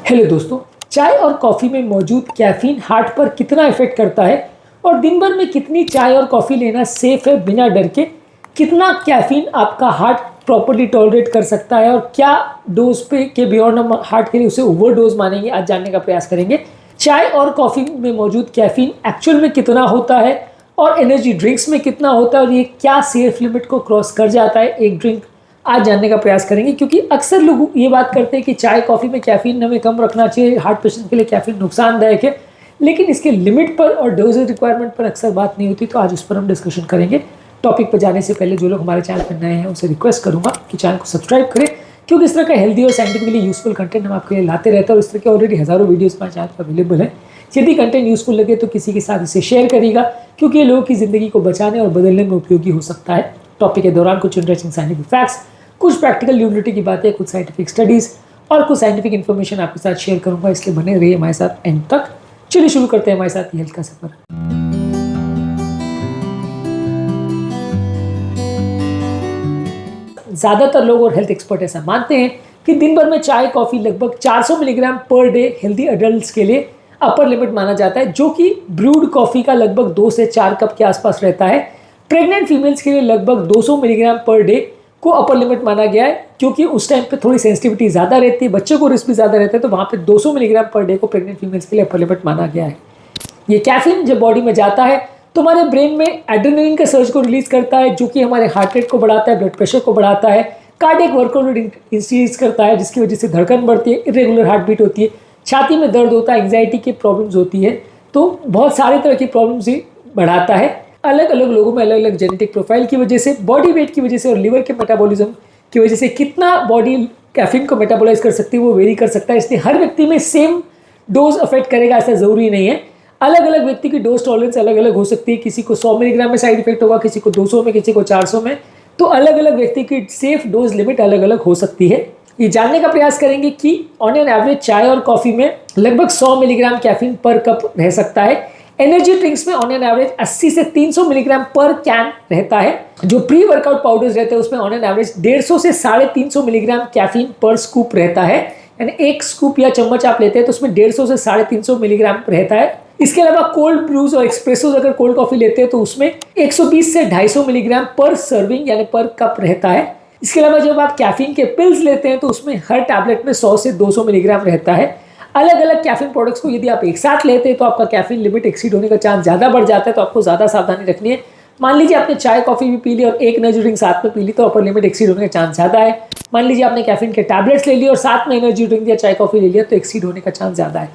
Hello दोस्तों, चाय और कॉफ़ी में मौजूद कैफीन हार्ट पर कितना इफेक्ट करता है और दिन भर में कितनी चाय और कॉफ़ी लेना सेफ है बिना डर के, कितना कैफीन आपका हार्ट प्रॉपर्ली टॉलरेट कर सकता है और क्या डोज पे के बियॉन्ड हम हार्ट के लिए उसे ओवरडोज मानेंगे, आज जानने का प्रयास करेंगे। चाय और कॉफ़ी में मौजूद कैफीन एक्चुअल में कितना होता है और एनर्जी ड्रिंक्स में कितना होता है और ये क्या सेफ लिमिट को क्रॉस कर जाता है एक ड्रिंक, आज जानने का प्रयास करेंगे। क्योंकि अक्सर लोग ये बात करते हैं कि चाय कॉफ़ी में कैफीन हमें कम रखना चाहिए, हार्ट पेशेंट के लिए कैफीन नुकसानदायक है, लेकिन इसके लिमिट पर और डोजेज रिक्वायरमेंट पर अक्सर बात नहीं होती। तो आज उस पर हम डिस्कशन करेंगे। टॉपिक पर जाने से पहले जो लोग हमारे चैनल पर नए हैं उनसे रिक्वेस्ट करूंगा कि चैनल को सब्सक्राइब करें, क्योंकि इस तरह का हेल्दी और साइंटिफिकली यूजफुल कंटेंट हम आपके लिए लाते रहते हैं और इस तरह के ऑलरेडी हज़ारों वीडियोस हमारे चैनल पर अवेलेबल है। यदि कंटेंट यूजफुल लगे तो किसी के साथ इसे शेयर करिएगा, क्योंकि ये लोगों की ज़िंदगी को बचाने और बदलने में उपयोगी हो सकता है। टॉपिक के दौरान कुछ इंटरेस्टिंग साइंटिफिक फैक्ट्स, कुछ प्रैक्टिकल यूटिलिटी की बातें, कुछ साइंटिफिक स्टडीज़ और कुछ साइंटिफिक इन्फॉर्मेशन आपके साथ शेयर करूंगा, इसलिए बने रहिए हमारे साथ एंड तक। चलिए शुरू करते हैं हमारे साथ हेल्थ का सफर। ज़्यादातर लोग और हेल्थ एक्सपर्ट ऐसा मानते हैं कि दिन भर में चाय कॉफ़ी लगभग 400 milligram per day healthy adults के लिए अपर लिमिट माना जाता है, जो कि ब्रूड कॉफ़ी का लगभग 2 से 4 कप के आसपास रहता है। प्रेग्नेंट फीमेल्स के लिए लगभग 200 मिलीग्राम पर डे को अपर लिमिट माना गया है, क्योंकि उस टाइम पे थोड़ी सेंसिटिविटी ज़्यादा रहती है, बच्चों को रिस्क भी ज़्यादा रहता है, तो वहाँ पे 200 मिलीग्राम पर डे को प्रेग्नेंट फीमेल्स के लिए अपर लिमिट माना गया है। ये कैफीन जब बॉडी में जाता है तो हमारे ब्रेन में एड्रेनलिन के सर्ज को रिलीज करता है, जो कि हमारे हार्ट रेट को बढ़ाता है, ब्लड प्रेशर को बढ़ाता है, कार्डियक वर्कआउट इंक्रीज करता है, जिसकी वजह से धड़कन बढ़ती है, इरेगुलर हार्ट बीट होती है, छाती में दर्द होता है, एंग्जाइटी की प्रॉब्लम्स होती है, तो बहुत सारे तरह की प्रॉब्लम्स ही बढ़ाता है। अलग अलग लोगों में अलग अलग जेनेटिक प्रोफाइल की वजह से, बॉडी वेट की वजह से और लिवर के मेटाबॉलिज्म की वजह से कितना बॉडी कैफीन को मेटाबोलाइज कर सकती है वो वेरी कर सकता है। इसलिए हर व्यक्ति में सेम डोज अफेक्ट करेगा ऐसा ज़रूरी नहीं है। अलग अलग व्यक्ति की डोज टॉलरेंस अलग अलग हो सकती है, किसी को 100 मिलीग्राम में साइड इफेक्ट होगा, किसी को 200 में, किसी को 400 में, तो अलग अलग व्यक्ति की सेफ डोज लिमिट अलग अलग हो सकती है। ये जानने का प्रयास करेंगे कि ऑन एन एवरेज चाय और कॉफ़ी में लगभग 100 मिलीग्राम कैफीन पर कप रह सकता है। एनर्जी ड्रिंक्स में ऑन एन एवरेज 80 से 300 मिलीग्राम पर कैन रहता है। जो प्री वर्कआउट पाउडर्स रहते हैं उसमें ऑन एन एवरेज 150 से 350 मिलीग्राम कैफीन पर स्कूप रहता है, यानी एक स्कूप या चम्मच आप लेते हैं तो उसमें 150 से 350 मिलीग्राम रहता है। इसके अलावा कोल्ड ब्रूज और एक्सप्रेसोज अगर कोल्ड कॉफी लेते हैं तो उसमें 120 से 250 मिलीग्राम पर सर्विंग यानी पर कप रहता है। इसके अलावा जब आप कैफीन के पिल्स लेते हैं तो उसमें हर टैबलेट में 100 से 200 मिलीग्राम रहता है। अलग अलग कैफीन प्रोडक्ट्स को यदि आप एक साथ लेते हैं तो आपका कैफीन लिमिट एक्सीड होने का चांस ज़्यादा बढ़ जाता है, तो आपको ज़्यादा सावधानी रखनी है। मान लीजिए आपने चाय कॉफ़ी भी पी ली और एक एनर्जी ड्रिंक साथ में पी ली तो अपर लिमिट एक्सीड होने का चांस ज़्यादा है। मान लीजिए आपने कैफीन के टैबलेट्स ले लिए और साथ में एनर्जी ड्रिंक या चाय कॉफ़ी ले लिया तो एक्सीड होने का चांस ज़्यादा है।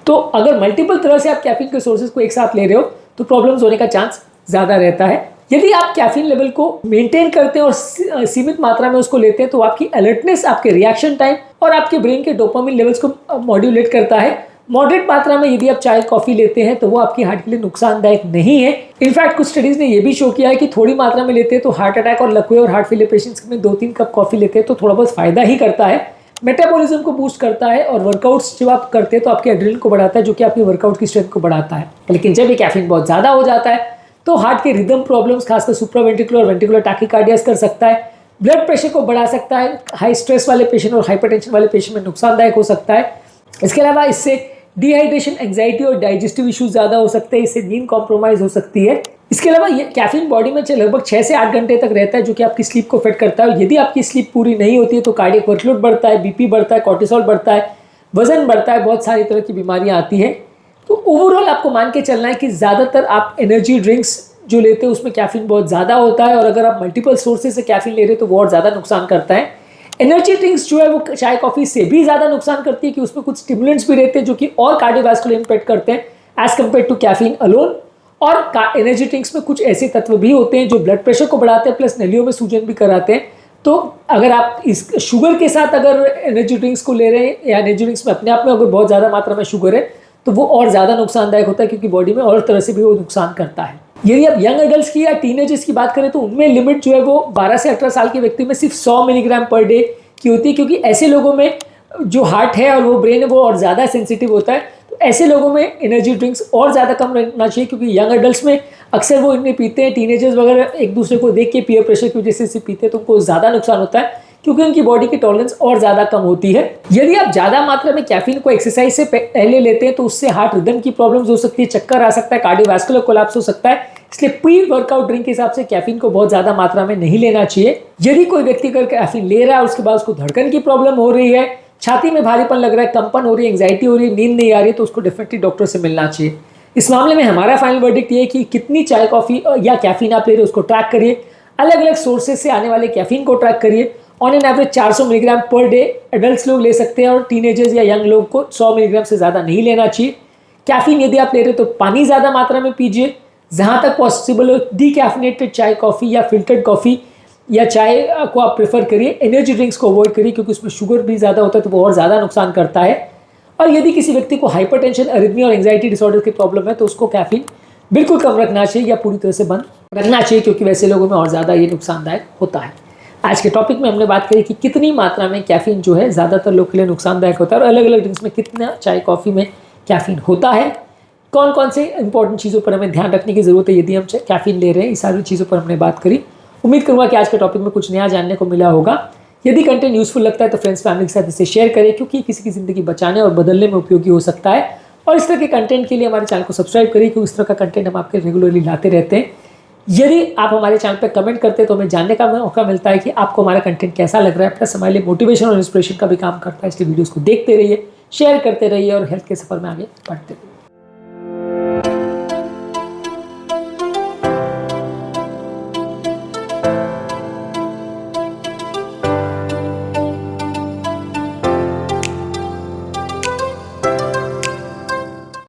तो अगर मल्टीपल तरह से आप कैफीन के सोर्सेज को एक साथ ले रहे हो तो प्रॉब्लम्स होने का चांस ज़्यादा रहता है। यदि आप कैफीन लेवल को मेंटेन करते हैं और सीमित मात्रा में उसको लेते हैं तो आपकी अलर्टनेस, आपके रिएक्शन टाइम और आपके ब्रेन के डोपामिन लेवल्स को मॉड्यूलेट करता है। मॉडरेट मात्रा में यदि आप चाय कॉफ़ी लेते हैं तो वो आपकी हार्ट के लिए नुकसानदायक नहीं है। इनफैक्ट कुछ स्टडीज़ ने ये भी शो किया है कि थोड़ी मात्रा में लेते हैं तो हार्ट अटैक और लकवे और हार्ट फेलियर पेशेंट्स में 2-3 कप कॉफ़ी लेते हैं तो थोड़ा बहुत फ़ायदा ही करता है। मेटाबॉलिज्म को बूस्ट करता है और वर्कआउट्स जब आप करते हैं तो आपके एड्रेनलिन को बढ़ाता है, जो कि आपकी वर्कआउट की स्ट्रेंथ को बढ़ाता है। लेकिन जब ये कैफीन बहुत ज़्यादा हो जाता है तो हार्ट के रिदम प्रॉब्लम्स, खासकर सुप्रावेंट्रिकुलर और वेंट्रिकुलर टैकीकार्डियाज कर सकता है, ब्लड प्रेशर को बढ़ा सकता है, हाई स्ट्रेस वाले पेशेंट और हाइपरटेंशन वाले पेशेंट में नुकसानदायक हो सकता है। इसके अलावा इससे डिहाइड्रेशन, एंग्जाइटी और डाइजेस्टिव इश्यूज ज़्यादा हो सकते हैं, इससे नींद कॉम्प्रोमाइज़ हो सकती है। इसके अलावा ये कैफीन बॉडी में लगभग 6 से 8 घंटे तक रहता है, जो कि आपकी स्लीप को अफेक्ट करता है। यदि आपकी स्लीप पूरी नहीं होती है तो कार्डियक वर्कलोड बढ़ता है, बीपी बढ़ता है, कॉर्टिसोल बढ़ता है, वजन बढ़ता है, बहुत सारी तरह की बीमारियां आती हैं। तो ओवरऑल आपको मान के चलना है कि ज़्यादातर आप एनर्जी ड्रिंक्स जो लेते हैं उसमें कैफीन बहुत ज़्यादा होता है, और अगर आप मल्टीपल सोर्सेज से कैफीन ले रहे हैं तो वो और ज़्यादा नुकसान करता है। एनर्जी ड्रिंक्स जो है वो चाय कॉफ़ी से भी ज़्यादा नुकसान करती है, कि उसमें कुछ स्टिमुलेंट्स भी रहते हैं जो कि और कार्डियोवैस्कुलर इम्पैक्ट करते हैं as compare to caffeine alone. और एनर्जी ड्रिंक्स में कुछ ऐसे तत्व भी होते हैं जो ब्लड प्रेशर को बढ़ाते हैं प्लस नलियों में सूजन भी कराते हैं। तो अगर आप इस शुगर के साथ अगर एनर्जी ड्रिंक्स को ले रहे हैं या एनर्जी ड्रिंक्स में अपने आप में अगर बहुत ज़्यादा मात्रा में शुगर है तो वो और ज़्यादा नुकसानदायक होता है, क्योंकि बॉडी में और तरह से भी वो नुकसान करता है। यदि आप यंग एडल्ट्स की या टीनेजर्स की बात करें तो उनमें लिमिट जो है वो 12 से 18 साल के व्यक्ति में सिर्फ 100 मिलीग्राम पर डे की होती है, क्योंकि ऐसे लोगों में जो हार्ट है और वो ब्रेन है वो और ज़्यादा सेंसिटिव होता है। तो ऐसे लोगों में एनर्जी ड्रिंक्स और ज़्यादा कम रहना चाहिए, क्योंकि यंग एडल्ट्स में अक्सर वो इन्हें पीते हैं, टीनेजर्स वगैरह एक दूसरे को देख के पीयर प्रेशर की वजह से पीते हैं तो उनको ज़्यादा नुकसान होता है। क्योंकि उनकी बॉडी की टॉलरेंस और ज़्यादा कम होती है। यदि आप ज़्यादा मात्रा में कैफीन को एक्सरसाइज से पहले लेते हैं तो उससे हार्ट रिदम की प्रॉब्लम्स हो सकती है, चक्कर आ सकता है, कार्डियोवैस्कुलर कोलैप्स हो सकता है। इसलिए प्री वर्कआउट ड्रिंक के हिसाब से कैफीन को बहुत ज़्यादा मात्रा में नहीं लेना चाहिए। यदि कोई व्यक्ति अगर कैफीन ले रहा है उसके बाद उसको धड़कन की प्रॉब्लम हो रही है, छाती में भारीपन लग रहा है, कंपन हो रही है, एंग्जाइटी हो रही है, नींद नहीं आ रही है, तो उसको डेफिनेटली डॉक्टर से मिलना चाहिए। इस मामले में हमारा फाइनल वर्डिक्ट ये है कि कितनी चाय कॉफ़ी या कैफीन आप ले रहे हो उसको ट्रैक करिए, अलग अलग सोर्सेज से आने वाले कैफीन को ट्रैक करिए। On an average 400 milligram per day adult लोग ले सकते हैं और टीनेजर्स या यंग लोग को 100 मिलीग्राम से ज़्यादा नहीं लेना चाहिए। कैफीन यदि आप ले रहे हो तो पानी ज़्यादा मात्रा में पीजिए, जहाँ तक पॉसिबल हो डीकैफिनेटेड चाय कॉफ़ी या फिल्टर्ड कॉफ़ी या चाय को आप प्रेफर करिए। एनर्जी ड्रिंक्स को अवॉइड करिए क्योंकि उसमें शुगर भी ज़्यादा होता है तो वो और ज़्यादा नुकसान करता है। और यदि किसी व्यक्ति को हाइपरटेंशन, अरिथमिया और एंग्जाइटी डिसऑर्डर की प्रॉब्लम है तो उसको कैफीन बिल्कुल कम रखना चाहिए या पूरी तरह से बंद रखना चाहिए, क्योंकि वैसे लोगों में और ज़्यादा ये नुकसानदायक होता है। आज के टॉपिक में हमने बात करी कि कितनी मात्रा में कैफीन जो है ज़्यादातर लोग के लिए नुकसानदायक होता है और अलग अलग ड्रिंक्स में कितना चाय कॉफ़ी में कैफीन होता है, कौन कौन से इंपॉर्टेंट चीज़ों पर हमें ध्यान रखने की ज़रूरत है यदि हम कैफीन ले रहे हैं। इस सारी चीज़ों पर हमने बात करी। उम्मीद करूँगा कि आज के टॉपिक में कुछ नया जानने को मिला होगा। यदि कंटेंट यूजफुल लगता है तो फ्रेंड्स फैमिली के साथ इसे शेयर करें, क्योंकि किसी की ज़िंदगी बचाने और बदलने में उपयोगी हो सकता है। और इस तरह के कंटेंट के लिए हमारे चैनल को सब्सक्राइब करिए, क्योंकि इस तरह का कंटेंट हम आपके रेगुलरली लाते रहते हैं। यदि आप हमारे चैनल पर कमेंट करते हैं तो हमें जानने का मौका मिलता है कि आपको हमारा कंटेंट कैसा लग रहा है। प्लस हमारे लिए मोटिवेशन और इंस्पिरेशन का भी काम करता है। इसलिए वीडियोज़ को देखते रहिए, शेयर करते रहिए और हेल्थ के सफर में आगे बढ़ते रहिए।